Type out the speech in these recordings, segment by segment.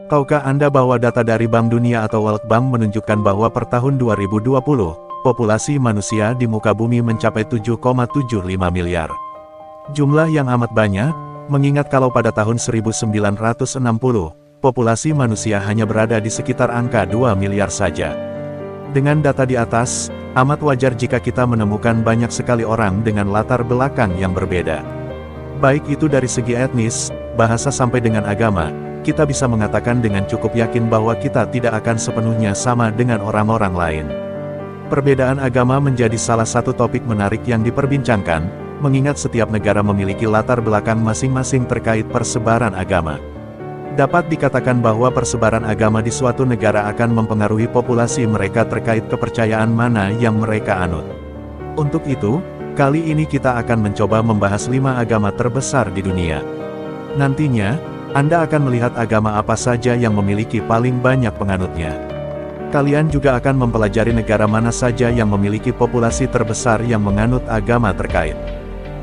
Tahukah Anda bahwa data dari Bank Dunia atau World Bank menunjukkan bahwa per tahun 2020, populasi manusia di muka bumi mencapai 7,75 miliar. Jumlah yang amat banyak, mengingat kalau pada tahun 1960, populasi manusia hanya berada di sekitar angka 2 miliar saja. Dengan data di atas, amat wajar jika kita menemukan banyak sekali orang dengan latar belakang yang berbeda. Baik itu dari segi etnis, bahasa sampai dengan agama, kita bisa mengatakan dengan cukup yakin bahwa kita tidak akan sepenuhnya sama dengan orang-orang lain. Perbedaan agama menjadi salah satu topik menarik yang diperbincangkan, mengingat setiap negara memiliki latar belakang masing-masing terkait persebaran agama. Dapat dikatakan bahwa persebaran agama di suatu negara akan mempengaruhi populasi mereka terkait kepercayaan mana yang mereka anut. Untuk itu, kali ini kita akan mencoba membahas 5 agama terbesar di dunia. Nantinya, Anda akan melihat agama apa saja yang memiliki paling banyak penganutnya. Kalian juga akan mempelajari negara mana saja yang memiliki populasi terbesar yang menganut agama terkait.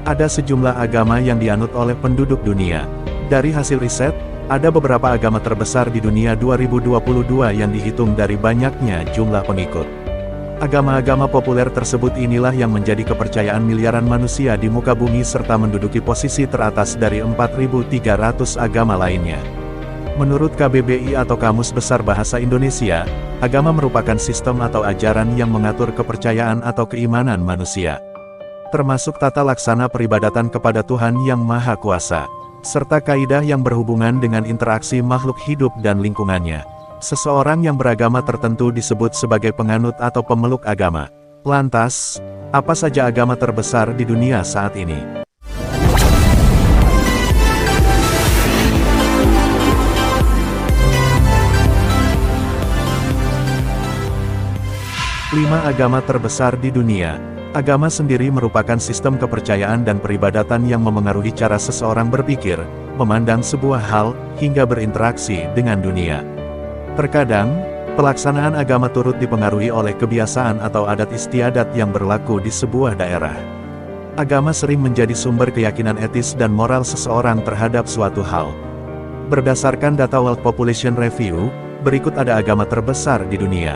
Ada sejumlah agama yang dianut oleh penduduk dunia. Dari hasil riset, ada beberapa agama terbesar di dunia 2022 yang dihitung dari banyaknya jumlah pengikut. Agama-agama populer tersebut inilah yang menjadi kepercayaan miliaran manusia di muka bumi serta menduduki posisi teratas dari 4.300 agama lainnya. Menurut KBBI atau Kamus Besar Bahasa Indonesia, agama merupakan sistem atau ajaran yang mengatur kepercayaan atau keimanan manusia. Termasuk tata laksana peribadatan kepada Tuhan Yang Maha Kuasa, serta kaidah yang berhubungan dengan interaksi makhluk hidup dan lingkungannya. Seseorang yang beragama tertentu disebut sebagai penganut atau pemeluk agama. Lantas, apa saja agama terbesar di dunia saat ini? Lima agama terbesar di dunia. Agama sendiri merupakan sistem kepercayaan dan peribadatan yang memengaruhi cara seseorang berpikir, memandang sebuah hal, hingga berinteraksi dengan dunia. Terkadang, pelaksanaan agama turut dipengaruhi oleh kebiasaan atau adat istiadat yang berlaku di sebuah daerah. Agama sering menjadi sumber keyakinan etis dan moral seseorang terhadap suatu hal. Berdasarkan data World Population Review, berikut ada agama terbesar di dunia.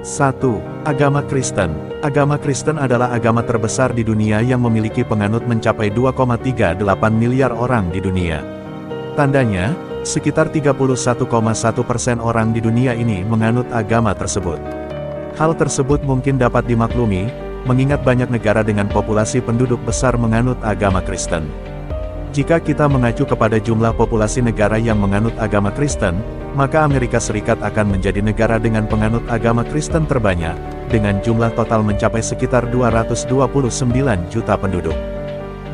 1. Agama Kristen. Agama Kristen adalah agama terbesar di dunia yang memiliki penganut mencapai 2,38 miliar orang di dunia. Tandanya, sekitar 31,1% orang di dunia ini menganut agama tersebut. Hal tersebut mungkin dapat dimaklumi, mengingat banyak negara dengan populasi penduduk besar menganut agama Kristen. Jika kita mengacu kepada jumlah populasi negara yang menganut agama Kristen, maka Amerika Serikat akan menjadi negara dengan penganut agama Kristen terbanyak, dengan jumlah total mencapai sekitar 229 juta penduduk.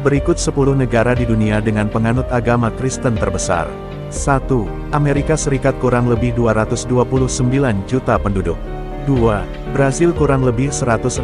Berikut 10 negara di dunia dengan penganut agama Kristen terbesar. 1. Amerika Serikat kurang lebih 229 juta penduduk. 2. Brasil kurang lebih 169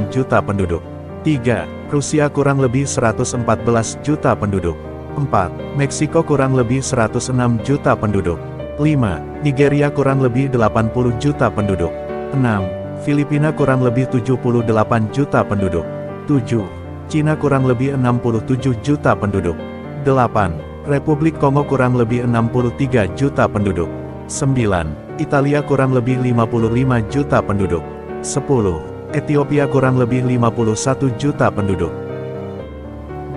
juta penduduk. 3. Rusia kurang lebih 114 juta penduduk. 4. Meksiko kurang lebih 106 juta penduduk. 5. Nigeria kurang lebih 80 juta penduduk. 6. Filipina kurang lebih 78 juta penduduk. 7. Cina kurang lebih 67 juta penduduk. 8. Republik Kongo kurang lebih 63 juta penduduk. 9. Italia kurang lebih 55 juta penduduk. 10. Ethiopia kurang lebih 51 juta penduduk.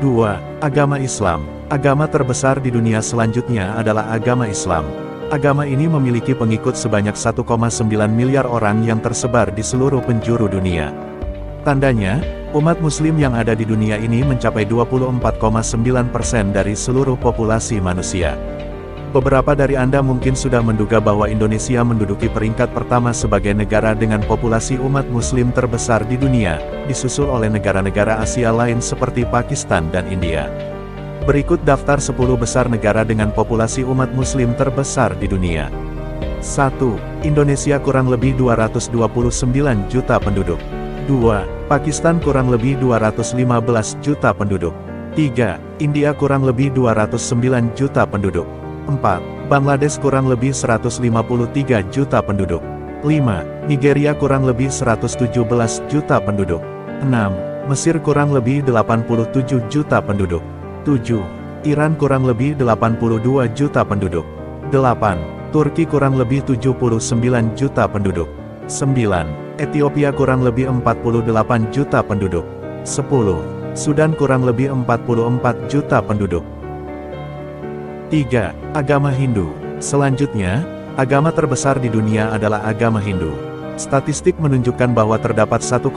2. Agama Islam. Agama terbesar di dunia selanjutnya adalah agama Islam. Agama ini memiliki pengikut sebanyak 1,9 miliar orang yang tersebar di seluruh penjuru dunia. Tandanya, umat muslim yang ada di dunia ini mencapai 24,9% dari seluruh populasi manusia. Beberapa dari Anda mungkin sudah menduga bahwa Indonesia menduduki peringkat pertama sebagai negara dengan populasi umat muslim terbesar di dunia, disusul oleh negara-negara Asia lain seperti Pakistan dan India. Berikut daftar 10 besar negara dengan populasi umat muslim terbesar di dunia. 1. Indonesia kurang lebih 229 juta penduduk. 2. Pakistan kurang lebih 215 juta penduduk. 3. India kurang lebih 209 juta penduduk. 4. Bangladesh kurang lebih 153 juta penduduk. 5. Nigeria kurang lebih 117 juta penduduk. 6. Mesir kurang lebih 87 juta penduduk. 7. Iran kurang lebih 82 juta penduduk. 8. Turki kurang lebih 79 juta penduduk. 9. Ethiopia kurang lebih 48 juta penduduk. 10. Sudan kurang lebih 44 juta penduduk. 3. Agama Hindu. Selanjutnya, agama terbesar di dunia adalah agama Hindu. Statistik menunjukkan bahwa terdapat 1,16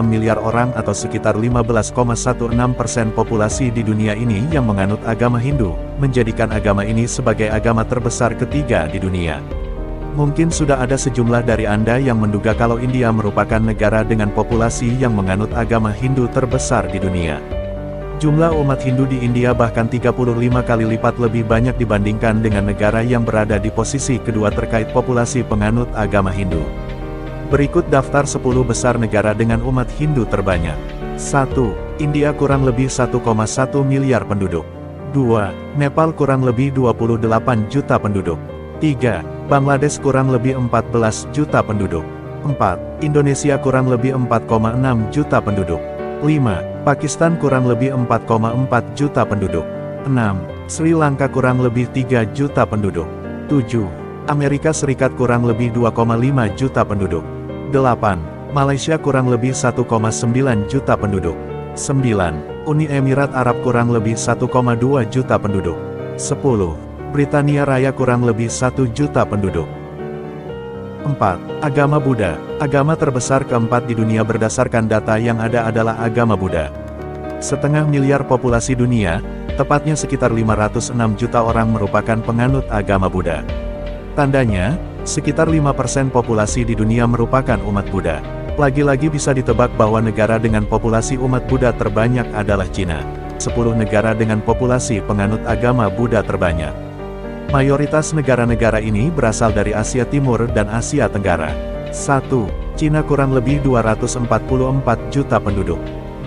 miliar orang atau sekitar 15,16% populasi di dunia ini yang menganut agama Hindu, menjadikan agama ini sebagai agama terbesar ketiga di dunia. Mungkin sudah ada sejumlah dari Anda yang menduga kalau India merupakan negara dengan populasi yang menganut agama Hindu terbesar di dunia. Jumlah umat Hindu di India bahkan 35 kali lipat lebih banyak dibandingkan dengan negara yang berada di posisi kedua terkait populasi penganut agama Hindu. Berikut daftar 10 besar negara dengan umat Hindu terbanyak. 1. India kurang lebih 1,1 miliar penduduk. 2. Nepal kurang lebih 28 juta penduduk. 3. Bangladesh kurang lebih 14 juta penduduk. 4. Indonesia kurang lebih 4,6 juta penduduk. 5. Pakistan kurang lebih 4,4 juta penduduk. 6. Sri Lanka kurang lebih 3 juta penduduk. 7. Amerika Serikat kurang lebih 2,5 juta penduduk. 8. Malaysia kurang lebih 1,9 juta penduduk. 9. Uni Emirat Arab kurang lebih 1,2 juta penduduk. 10. Britania Raya kurang lebih 1 juta penduduk. 4. Agama Buddha. Agama terbesar keempat di dunia berdasarkan data yang ada adalah agama Buddha. Setengah miliar populasi dunia, tepatnya sekitar 506 juta orang merupakan penganut agama Buddha. Tandanya, sekitar 5% populasi di dunia merupakan umat Buddha. Lagi-lagi bisa ditebak bahwa negara dengan populasi umat Buddha terbanyak adalah Cina. 10 negara dengan populasi penganut agama Buddha terbanyak. Mayoritas negara-negara ini berasal dari Asia Timur dan Asia Tenggara. 1. Cina kurang lebih 244 juta penduduk.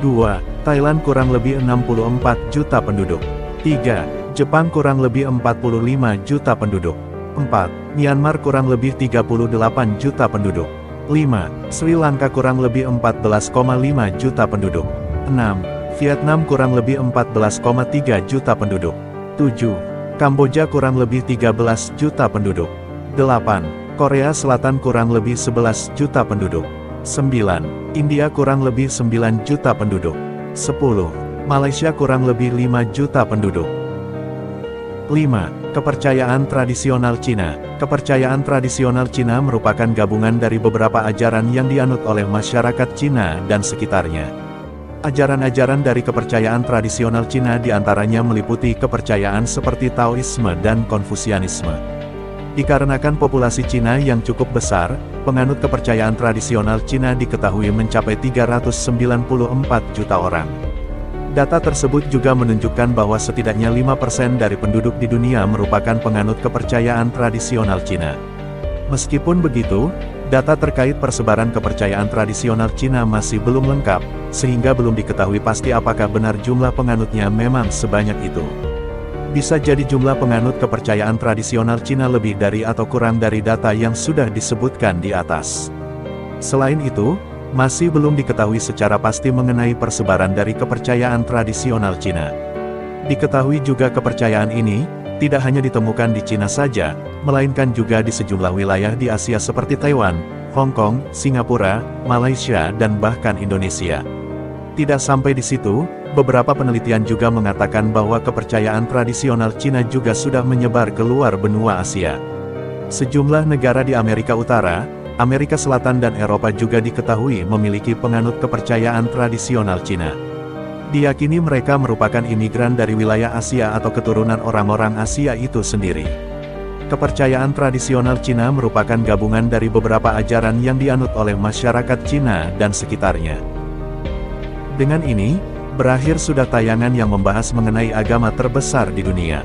2. Thailand kurang lebih 64 juta penduduk. 3. Jepang kurang lebih 45 juta penduduk. 4. Myanmar kurang lebih 38 juta penduduk. 5. Sri Lanka kurang lebih 14,5 juta penduduk. 6. Vietnam kurang lebih 14,3 juta penduduk. 7. Kamboja kurang lebih 13 juta penduduk. 8. Korea Selatan kurang lebih 11 juta penduduk. 9. India kurang lebih 9 juta penduduk. 10. Malaysia kurang lebih 5 juta penduduk. 5. Kepercayaan tradisional Cina. Kepercayaan tradisional Cina merupakan gabungan dari beberapa ajaran yang dianut oleh masyarakat Cina dan sekitarnya. Ajaran-ajaran dari kepercayaan tradisional Cina diantaranya meliputi kepercayaan seperti Taoisme dan Konfusianisme. Dikarenakan populasi Cina yang cukup besar, penganut kepercayaan tradisional Cina diketahui mencapai 394 juta orang. Data tersebut juga menunjukkan bahwa setidaknya 5% dari penduduk di dunia merupakan penganut kepercayaan tradisional Cina. Meskipun begitu, data terkait persebaran kepercayaan tradisional Cina masih belum lengkap, sehingga belum diketahui pasti apakah benar jumlah penganutnya memang sebanyak itu. Bisa jadi jumlah penganut kepercayaan tradisional Cina lebih dari atau kurang dari data yang sudah disebutkan di atas. Selain itu, masih belum diketahui secara pasti mengenai persebaran dari kepercayaan tradisional Cina. Diketahui juga kepercayaan ini tidak hanya ditemukan di Cina saja, melainkan juga di sejumlah wilayah di Asia seperti Taiwan, Hong Kong, Singapura, Malaysia, dan bahkan Indonesia. Tidak sampai di situ, beberapa penelitian juga mengatakan bahwa kepercayaan tradisional Cina juga sudah menyebar ke luar benua Asia. Sejumlah negara di Amerika Utara, Amerika Selatan dan Eropa juga diketahui memiliki penganut kepercayaan tradisional Cina. Diyakini mereka merupakan imigran dari wilayah Asia atau keturunan orang-orang Asia itu sendiri. Kepercayaan tradisional Cina merupakan gabungan dari beberapa ajaran yang dianut oleh masyarakat Cina dan sekitarnya. Dengan ini, berakhir sudah tayangan yang membahas mengenai agama terbesar di dunia.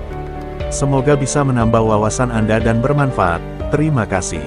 Semoga bisa menambah wawasan Anda dan bermanfaat. Terima kasih.